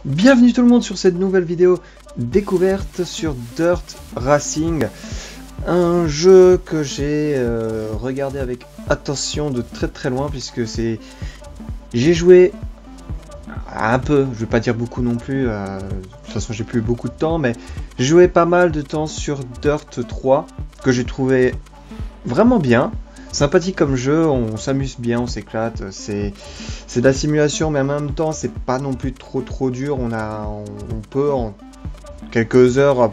Bienvenue tout le monde sur cette nouvelle vidéo découverte sur Dirt Racing, un jeu que j'ai regardé avec attention de très loin puisque j'ai joué un peu, je vais pas dire beaucoup non plus, de toute façon j'ai plus beaucoup de temps, mais j'ai joué pas mal de temps sur Dirt 3 que j'ai trouvé vraiment bien. Sympathique comme jeu, on s'amuse bien, on s'éclate, c'est de la simulation mais en même temps c'est pas non plus trop dur, on peut en quelques heures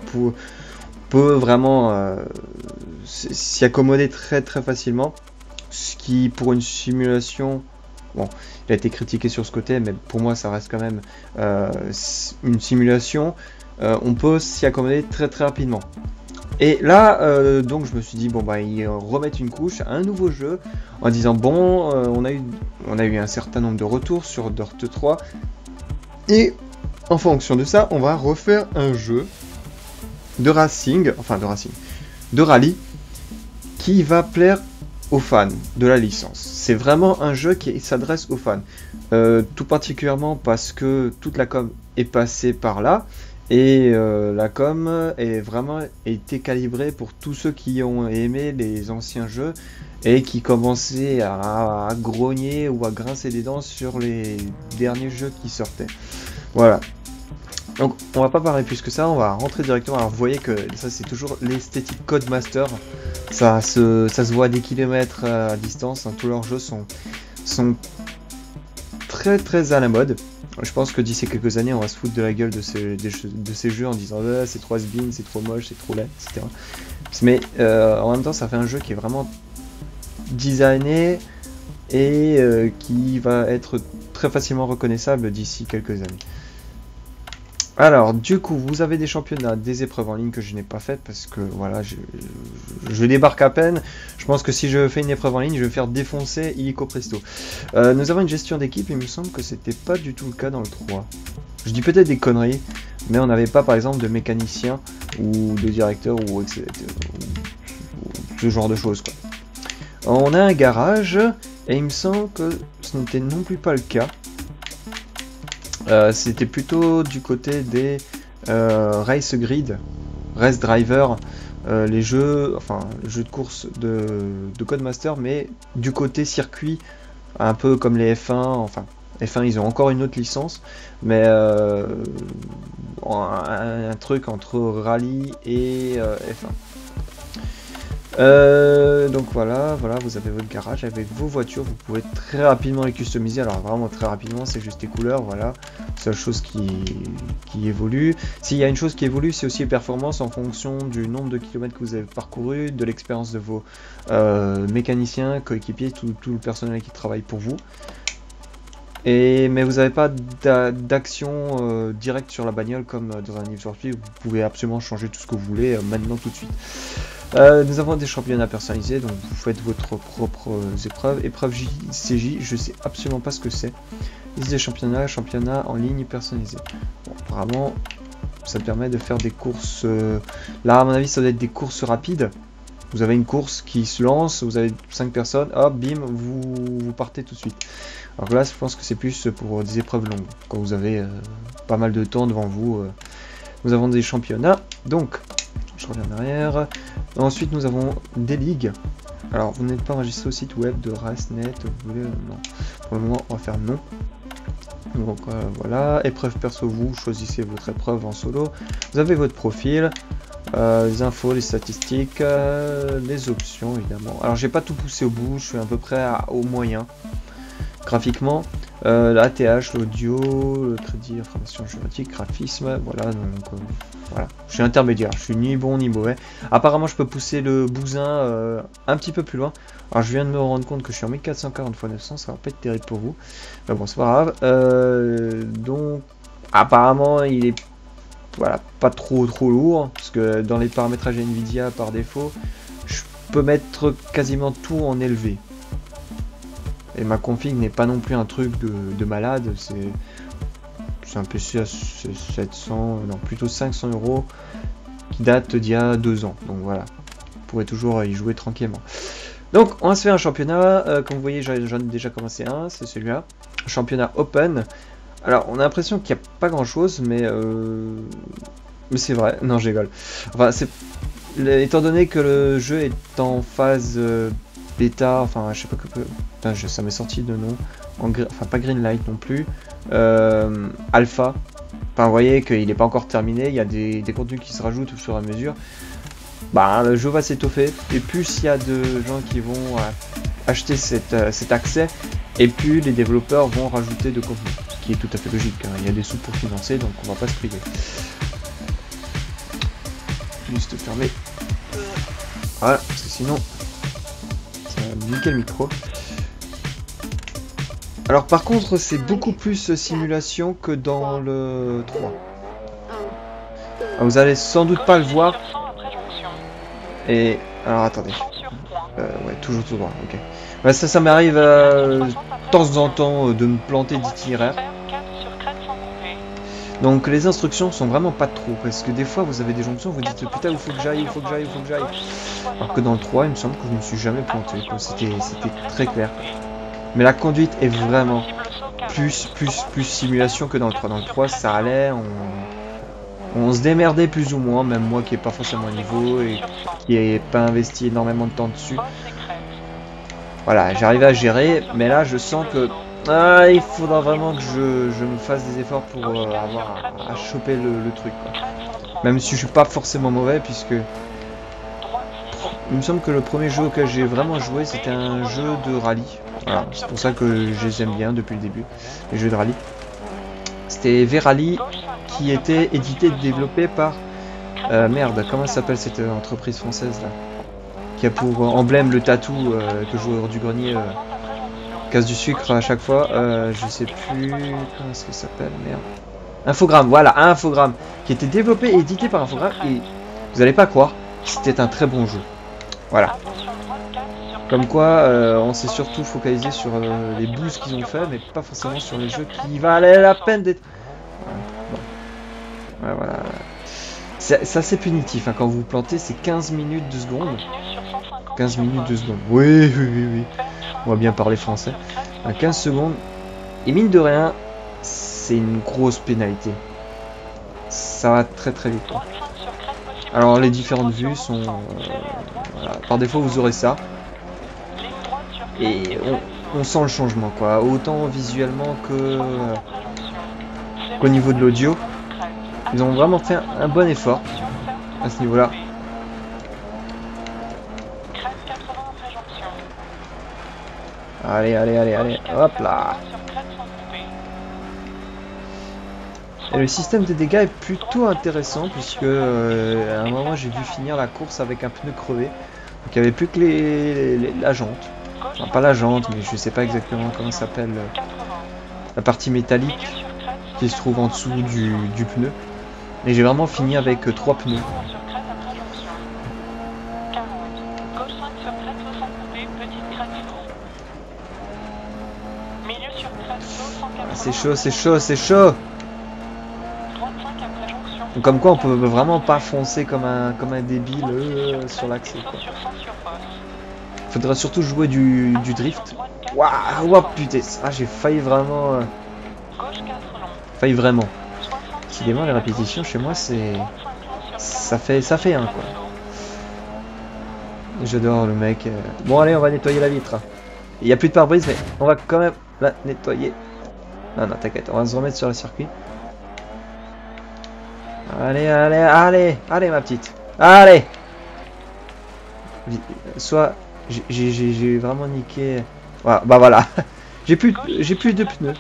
peut vraiment s'y accommoder très facilement, ce qui pour une simulation, bon il a été critiqué sur ce côté mais pour moi ça reste quand même une simulation, on peut s'y accommoder très rapidement. Et là, donc je me suis dit, bon bah ils remettent une couche à un nouveau jeu, en disant bon, on a eu un certain nombre de retours sur Dirt 3, et en fonction de ça, on va refaire un jeu de racing, de rallye, qui va plaire aux fans de la licence. C'est vraiment un jeu qui s'adresse aux fans, tout particulièrement parce que toute la com est passée par là. Et la com est vraiment été calibrée pour tous ceux qui ont aimé les anciens jeux et qui commençaient à grogner ou à grincer des dents sur les derniers jeux qui sortaient. Voilà. Donc on va pas parler plus que ça, on va rentrer directement. Alors vous voyez que ça c'est toujours l'esthétique Codemaster. Ça se voit à des kilomètres à distance, hein. Tous leurs jeux sont très à la mode. Je pense que d'ici quelques années, on va se foutre de la gueule de ces jeux en disant c'est trop has-been, c'est trop moche, c'est trop laid, etc. Mais en même temps, ça fait un jeu qui est vraiment designé et qui va être très facilement reconnaissable d'ici quelques années. Alors, du coup, vous avez des championnats, des épreuves en ligne que je n'ai pas faites parce que voilà, je débarque à peine. Je pense que si je fais une épreuve en ligne, je vais faire défoncer illico presto. Nous avons une gestion d'équipe, il me semble que c'était pas du tout le cas dans le 3. Je dis peut-être des conneries, mais on n'avait pas par exemple de mécanicien ou de directeur ou ce genre de choses, quoi. On a un garage et il me semble que ce n'était non plus pas le cas. C'était plutôt du côté des Race Grid, Race Driver, les jeux de course de Codemaster, mais du côté circuit, un peu comme les F1, enfin F1 ils ont encore une autre licence, mais un truc entre rallye et F1. Donc voilà, vous avez votre garage avec vos voitures, vous pouvez très rapidement les customiser, alors vraiment très rapidement, c'est juste les couleurs, voilà, seule chose qui évolue. S'il y a une chose qui évolue, c'est aussi les performances en fonction du nombre de kilomètres que vous avez parcouru, de l'expérience de vos mécaniciens, coéquipiers, tout le personnel qui travaille pour vous. Mais vous n'avez pas d'action directe sur la bagnole comme dans un Need for Speed, vous pouvez absolument changer tout ce que vous voulez maintenant tout de suite. Nous avons des championnats personnalisés, donc vous faites votre propre épreuve. Épreuve JCJ, je sais absolument pas ce que c'est. Liste des championnats en ligne personnalisés. Bon, apparemment, ça permet de faire des courses. Là, à mon avis, ça doit être des courses rapides. Vous avez une course qui se lance, vous avez 5 personnes, hop, bim, vous partez tout de suite. Alors là, je pense que c'est plus pour des épreuves longues, quand vous avez pas mal de temps devant vous. Nous avons des championnats, donc je reviens en arrière. Ensuite, nous avons des ligues. Alors, vous n'êtes pas enregistré au site web de RaceNet, vous voulez non. Pour le moment, on va faire non. Donc voilà, épreuve perso, vous choisissez votre épreuve en solo. Vous avez votre profil, les infos, les statistiques, les options évidemment. Alors, j'ai pas tout poussé au bout, je suis à peu près au moyen. Graphiquement, l'ATH, l'audio, le crédit, information juridique, graphisme, voilà, donc voilà, je suis intermédiaire, je suis ni bon ni mauvais. Apparemment je peux pousser le bousin un petit peu plus loin. Alors je viens de me rendre compte que je suis en 1440 x 900, ça va pas être terrible pour vous. Mais bon, c'est pas grave. Donc apparemment il est voilà, pas trop lourd, parce que dans les paramétrages Nvidia par défaut, je peux mettre quasiment tout en élevé. Et ma config n'est pas non plus un truc de malade, c'est un PC à 700, non plutôt 500 € qui date d'il y a 2 ans. Donc voilà, vous pourrez toujours y jouer tranquillement. Donc on va se faire un championnat, comme vous voyez j'en ai déjà commencé un, c'est celui-là. Championnat Open. Alors, on a l'impression qu'il n'y a pas grand chose, mais c'est vrai. Non, je rigole. Enfin, étant donné que le jeu est en phase bêta, enfin, je sais pas que. Putain, ça m'est sorti de nom. Enfin, pas Greenlight non plus. Alpha. Enfin, vous voyez qu'il n'est pas encore terminé. Il y a des contenus qui se rajoutent au fur et à mesure. Bah, le jeu va s'étoffer. Et plus il y a de gens qui vont acheter cet accès, et plus les développeurs vont rajouter de contenu. Ce qui est tout à fait logique. Hein. Il y a des sous pour financer, donc on va pas se priver. Juste fermer. Voilà, parce que sinon, ça va me niquer le micro. Alors par contre, c'est beaucoup plus simulation que dans le 3. Alors, vous allez sans doute pas le voir. Et alors attendez. Ouais, toujours tout droit, ok. Ouais, ça m'arrive de temps en temps de me planter d'itinéraire. Donc les instructions sont vraiment pas trop, parce que des fois vous avez des jonctions, vous dites putain il faut que j'aille, il faut que j'aille, il faut que j'aille. Alors que dans le 3, il me semble que je me suis jamais planté, c'était très clair. Mais la conduite est vraiment plus simulation que dans le 3. Dans le 3 ça allait, on se démerdait plus ou moins, même moi qui n'ai pas forcément un niveau et qui n'ai pas investi énormément de temps dessus. Voilà, j'arrivais à gérer, mais là je sens que il faudra vraiment que je me fasse des efforts pour avoir à choper le truc, quoi. Même si je suis pas forcément mauvais, puisque il me semble que le premier jeu auquel j'ai vraiment joué c'était un jeu de rallye. Voilà, c'est pour ça que je les aime bien depuis le début, les jeux de rallye. C'était V-Rally qui était édité et développé par merde, comment s'appelle cette entreprise française là, qui a pour emblème le tatou que joueur du grenier casse du sucre à chaque fois, je sais plus comment est-ce que ça s'appelle, merde. Infogrames, voilà, Infogrames, qui était développé et édité par Infogrames, et vous allez pas croire, c'était un très bon jeu. Voilà. Comme quoi, on s'est surtout focalisé sur les boosts qu'ils ont fait, mais pas forcément sur les jeux qui valaient la peine d'être. Ouais, voilà. C'est assez punitif, hein. Quand vous vous plantez, c'est 15 minutes de seconde. 15 minutes de seconde. Oui. On va bien parler français. À 15 secondes. Et mine de rien, c'est une grosse pénalité. Ça va très vite, quoi. Alors les différentes vues sont... voilà. Par défaut, vous aurez ça. Et on sent le changement, quoi. Autant visuellement qu'au niveau de l'audio. Ils ont vraiment fait un bon effort à ce niveau-là. Allez, hop là. Et le système de dégâts est plutôt intéressant, puisque à un moment j'ai vu finir la course avec un pneu crevé. Donc il n'y avait plus que la jante. Enfin, pas la jante, mais je sais pas exactement comment ça s'appelle. La partie métallique qui se trouve en dessous du pneu. Et j'ai vraiment fini avec 3 pneus. C'est chaud. Donc, comme quoi on peut vraiment pas foncer comme un débile sur l'accès. Faudrait surtout jouer du drift. Waouh, putain, j'ai failli vraiment. Décidément, les répétitions chez moi, ça fait un, quoi. J'adore le mec. Bon, allez, on va nettoyer la vitre. Il n'y a plus de pare-brise, mais on va quand même la nettoyer. Non, t'inquiète, on va se remettre sur le circuit. Allez, ma petite. Allez. Soit j'ai vraiment niqué. Voilà, bah voilà. j'ai plus de pneus.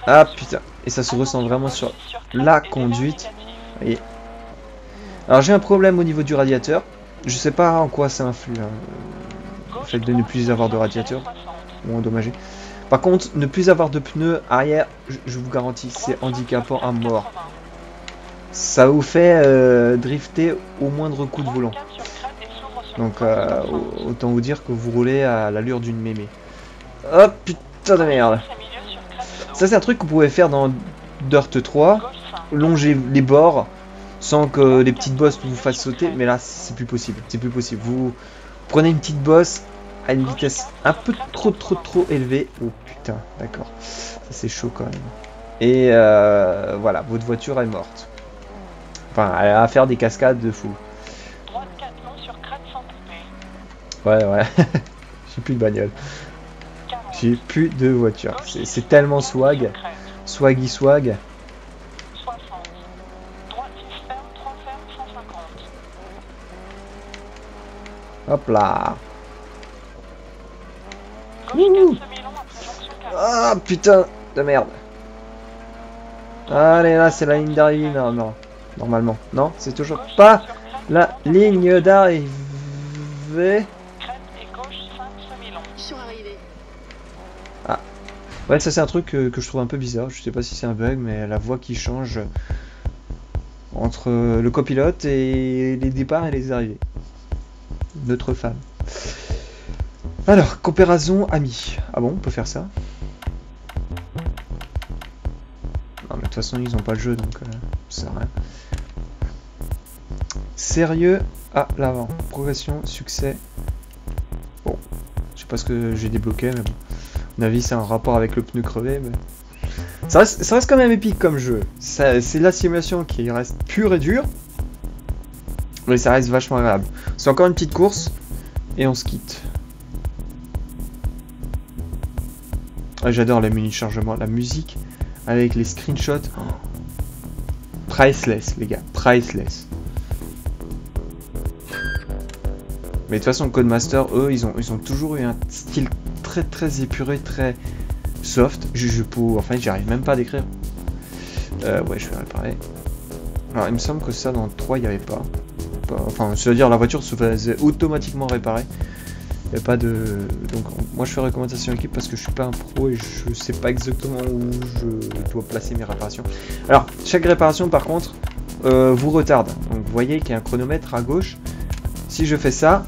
Ah putain. Et ça se ressent vraiment sur la conduite. Vous voyez. Alors j'ai un problème au niveau du radiateur. Je sais pas en quoi ça influe. Hein. Le fait de ne plus avoir de radiateur. Ou endommagé. Par contre, ne plus avoir de pneus arrière, je vous garantis, c'est handicapant à mort. Ça vous fait drifter au moindre coup de volant. Donc autant vous dire que vous roulez à l'allure d'une mémé. Oh putain de merde. Ça c'est un truc que vous pouvez faire dans Dirt 3. Longer les bords sans que les petites bosses vous fassent sauter. Mais là c'est plus possible. Vous prenez une petite bosse à une vitesse un peu trop élevée. Oh putain, d'accord. Ça c'est chaud quand même. Et voilà, votre voiture est morte. Enfin, elle a à faire des cascades de fou. Ouais, ouais. J'ai plus de bagnole. J'ai plus de voiture. C'est tellement swag. Swaggy swag. Hop là. Ah putain de merde. Allez, là c'est la ligne d'arrivée. Non, non. Normalement. Non, c'est toujours pas la ligne d'arrivée. Ah. Ouais, ça c'est un truc que je trouve un peu bizarre. Je sais pas si c'est un bug, mais la voix qui change entre le copilote et les départs et les arrivées. Notre femme. Alors, comparaison amis. Ah bon, on peut faire ça? Non, mais de toute façon, ils ont pas le jeu, donc ça sert à rien. Sérieux à l'avant. Progression, succès. Bon, je sais pas ce que j'ai débloqué, mais bon. À mon avis, c'est un rapport avec le pneu crevé, mais... Ça reste quand même épique comme jeu. C'est la simulation qui reste pure et dure. Mais ça reste vachement agréable. C'est encore une petite course. Et on se quitte. Ah, j'adore les menus de chargement. La musique avec les screenshots. Oh. Priceless, les gars. Priceless. Mais de toute façon, Codemaster, eux, ils ont toujours eu un style très épuré, très soft. Enfin, j'arrive même pas à décrire. Ouais, je vais réparer. Alors, il me semble que ça, dans le 3, il n'y avait pas. Enfin, c'est-à-dire la voiture se faisait automatiquement réparer. Il n'y a pas de... Donc, moi, je fais recommandation équipe parce que je suis pas un pro et je sais pas exactement où je dois placer mes réparations. Alors, chaque réparation, par contre, vous retarde. Donc, vous voyez qu'il y a un chronomètre à gauche. Si je fais ça,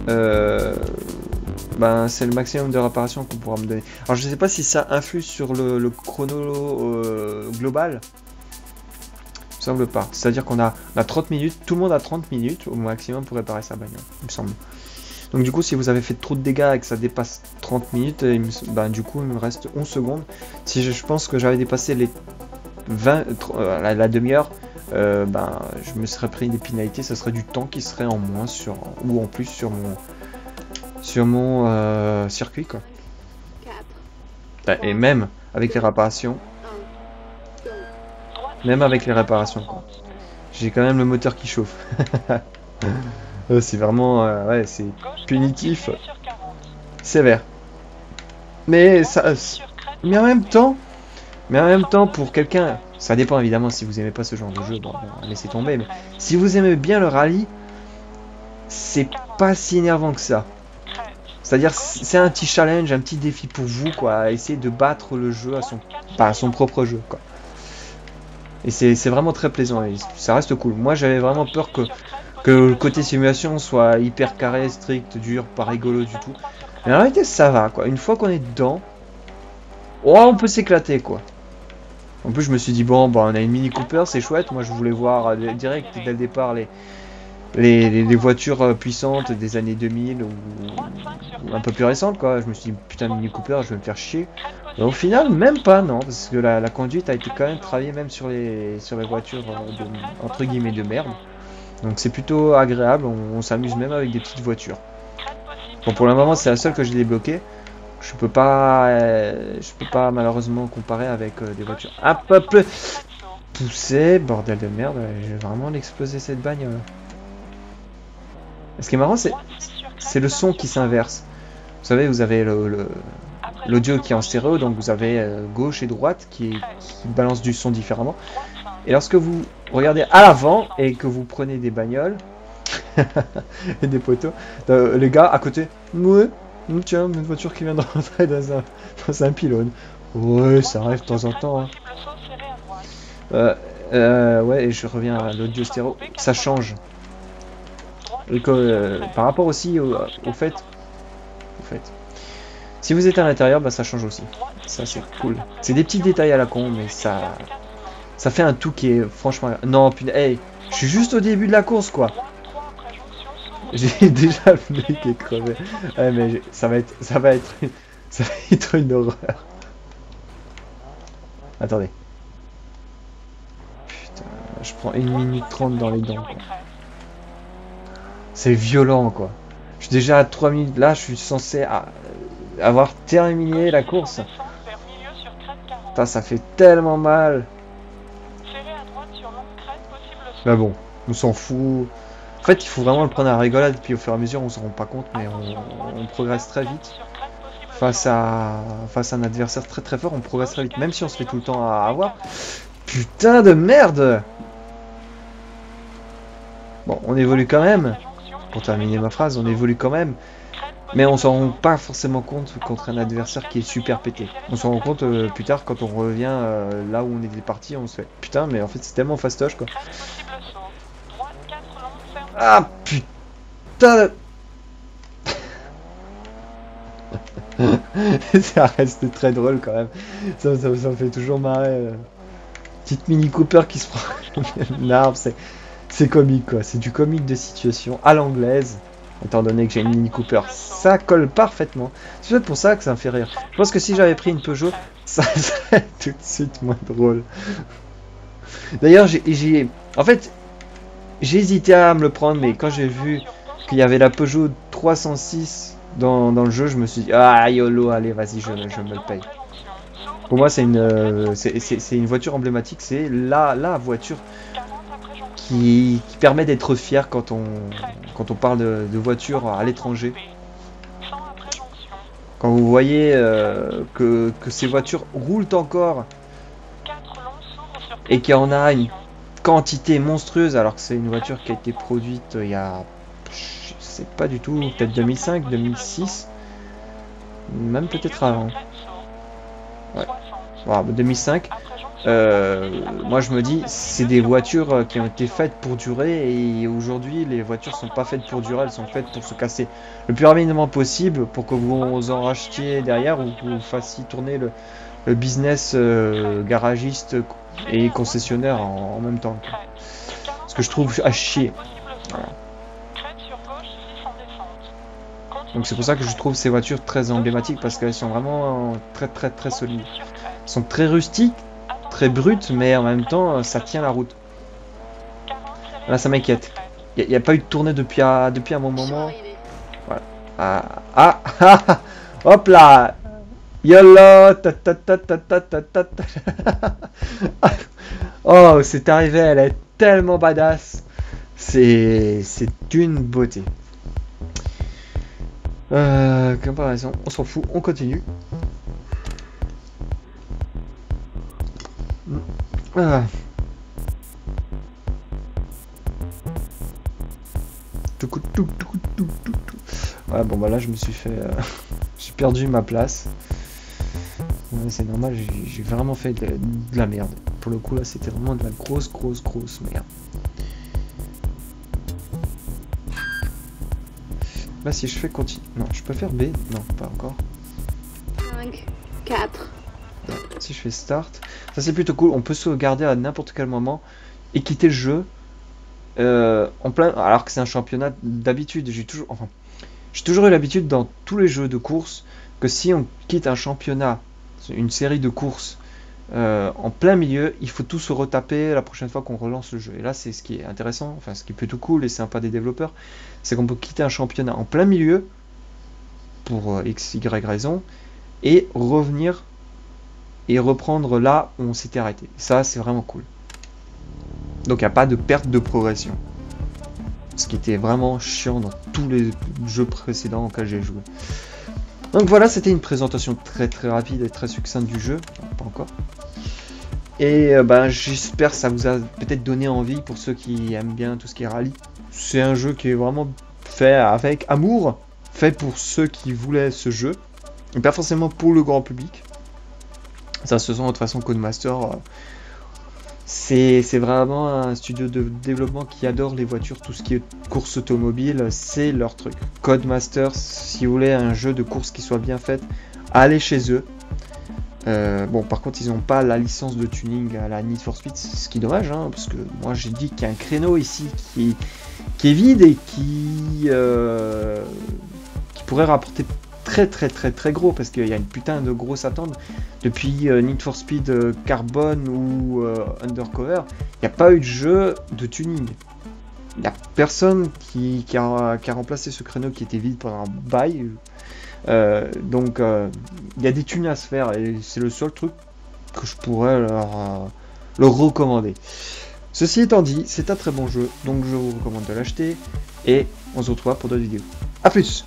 ben, c'est le maximum de réparation qu'on pourra me donner. Alors, je sais pas si ça influe sur le chrono global. Il me semble pas. C'est-à-dire qu'on a 30 minutes, tout le monde a 30 minutes au maximum pour réparer sa bagnole, il me semble. Donc du coup, si vous avez fait trop de dégâts et que ça dépasse 30 minutes, ben, du coup, il me reste 11 secondes. Si je pense que j'avais dépassé les 20, la demi-heure, ben, je me serais pris des pénalités, ça serait du temps qui serait en moins ou en plus sur mon circuit, quoi. Et même avec les réparations. Même avec les réparations, quoi. J'ai quand même le moteur qui chauffe. C'est vraiment... ouais, c'est punitif. Sévère. Mais ça... Mais en même temps, pour quelqu'un... Ça dépend évidemment si vous aimez pas ce genre de jeu, bon, laissez tomber. Mais si vous aimez bien le rallye, c'est pas si énervant que ça. C'est-à-dire, c'est un petit challenge, un petit défi pour vous, quoi. Essayer de battre le jeu à son propre jeu, quoi. Et c'est vraiment très plaisant et ça reste cool. Moi j'avais vraiment peur que le côté simulation soit hyper carré, strict, dur, pas rigolo du tout. Mais en réalité ça va quoi. Une fois qu'on est dedans, oh, on peut s'éclater quoi. En plus je me suis dit bon bah on a une Mini Cooper, c'est chouette. Moi je voulais voir direct dès le départ les voitures puissantes des années 2000 ou un peu plus récentes quoi. Je me suis dit putain Mini Cooper je vais me faire chier. Et au final même pas non parce que la conduite a été quand même travaillée même sur les voitures entre guillemets de merde. Donc c'est plutôt agréable, on s'amuse même avec des petites voitures. Bon pour le moment c'est la seule que j'ai débloquée. Je peux pas malheureusement comparer avec des voitures un peu plus poussées. Bordel de merde, je vais vraiment l'exploser cette bagnole. Ce qui est marrant, c'est le son qui s'inverse. Vous savez, vous avez l'audio qui est en stéréo, donc vous avez gauche et droite qui balancent du son différemment. Et lorsque vous regardez à l'avant et que vous prenez des bagnoles et des poteaux, les gars à côté, ouais, tiens, une voiture qui vient de rentrer dans un pylône. Ouais, ça arrive de temps en temps. Hein. Ouais, et je reviens à l'audio stéréo, ça change. Et par rapport aussi au fait, si vous êtes à l'intérieur, bah ça change aussi. Ça c'est cool. C'est des petits détails à la con, mais ça fait un tout qui est franchement... Non, putain, hey, je suis juste au début de la course quoi. J'ai déjà le nez qui est crevé. Ouais, mais ça va être une horreur. Attendez. Putain, je prends 1 minute 30 dans les dents, quoi. C'est violent, quoi. Je suis déjà à 3 minutes. Là, je suis censé avoir terminé la course. Putain, ça fait tellement mal. Mais bon, on s'en fout. En fait, il faut vraiment le prendre à la rigolade. Puis au fur et à mesure, on s'en rend pas compte. Mais on progresse très vite. Face à un adversaire très très fort, on progresse très vite. Même si on se fait tout le temps à avoir. Putain de merde! Bon, on évolue quand même. Pour terminer ma phrase, on évolue quand même. Mais on s'en rend pas forcément compte contre un adversaire qui est super pété. On s'en rend compte plus tard quand on revient là où on était parti, on se fait putain, mais en fait c'est tellement fastoche quoi. Ah putain! Ça reste très drôle quand même. Ça me fait toujours marrer. Petite Mini Cooper qui se prend une arbre, c'est comique quoi. C'est du comique de situation à l'anglaise. Étant donné que j'ai une Mini Cooper, ça colle parfaitement. C'est peut-être pour ça que ça me fait rire. Je pense que si j'avais pris une Peugeot, ça serait tout de suite moins drôle. D'ailleurs, en fait, j'ai hésité à me le prendre, mais quand j'ai vu qu'il y avait la Peugeot 306 dans le jeu, je me suis dit, ah YOLO, allez, vas-y, je me le paye. Pour moi, c'est une voiture emblématique, c'est la voiture qui permet d'être fier quand on parle de voiture à l'étranger. Quand vous voyez que ces voitures roulent encore et qu'il y en a une quantité monstrueuse alors que c'est une voiture qui a été produite il y a, je sais pas du tout, peut-être 2005, 2006, même peut-être avant. Ouais. Voilà, 2005. Moi je me dis c'est des voitures qui ont été faites pour durer et aujourd'hui les voitures sont pas faites pour durer, elles sont faites pour se casser le plus rapidement possible pour que vous en rachetiez derrière ou que vous fassiez tourner le business garagiste et concessionnaire en même temps. Ce que je trouve à chier. Voilà. Donc c'est pour ça que je trouve ces voitures très emblématiques parce qu'elles sont vraiment très très très solides. Elles sont très rustiques, très brutes, mais en même temps ça tient la route. Là ça m'inquiète. Il n'y a pas eu de tournée depuis un bon moment. Voilà. Hop là. YOLO. Oh, c'est arrivé, elle est tellement badass. C'est une beauté. Comparaison, on s'en fout, on continue. Ah. Ouais, bon bah là je me suis fait j'ai perdu ma place. Ouais, c'est normal, j'ai vraiment fait de la merde. Pour le coup là c'était vraiment de la grosse merde. Là si je fais continue. Non, je peux faire B? Non, pas encore. 5, 4. Ouais, si je fais start, ça c'est plutôt cool, on peut sauvegarder à n'importe quel moment et quitter le jeu. En plein, alors que c'est un championnat d'habitude, j'ai toujours eu l'habitude dans tous les jeux de course que si on quitte un championnat, une série de courses en plein milieu, il faut tout se retaper la prochaine fois qu'on relance le jeu. Et là c'est ce qui est intéressant, enfin ce qui est plutôt cool et sympa des développeurs, c'est qu'on peut quitter un championnat en plein milieu pour x, y raison et revenir et reprendre là où on s'était arrêté. Ça c'est vraiment cool. Donc il n'y a pas de perte de progression. Ce qui était vraiment chiant dans tous les jeux précédents auxquels j'ai joué. Donc voilà, c'était une présentation très rapide et très succincte du jeu. Pas encore. Et j'espère que ça vous a peut-être donné envie pour ceux qui aiment bien tout ce qui est rallye. C'est un jeu qui est vraiment fait avec amour. Fait pour ceux qui voulaient ce jeu. Et pas forcément pour le grand public. Ça se sent de toute façon Codemaster... C'est vraiment un studio de développement qui adore les voitures, tout ce qui est course automobile, c'est leur truc. Codemasters, si vous voulez un jeu de course qui soit bien fait, allez chez eux. Bon, par contre, ils n'ont pas la licence de tuning à la Need for Speed, ce qui est dommage, hein, parce que moi j'ai dit qu'il y a un créneau ici qui est vide et qui pourrait rapporter très gros, parce qu'il y a une putain de grosse attente. Depuis Need for Speed Carbon ou Undercover, il n'y a pas eu de jeu de tuning. Il n'y a personne qui a remplacé ce créneau qui était vide pendant un bail. Donc il y a des tunes à se faire et c'est le seul truc que je pourrais leur recommander. Ceci étant dit, c'est un très bon jeu, donc je vous recommande de l'acheter et on se retrouve pour d'autres vidéos. A plus!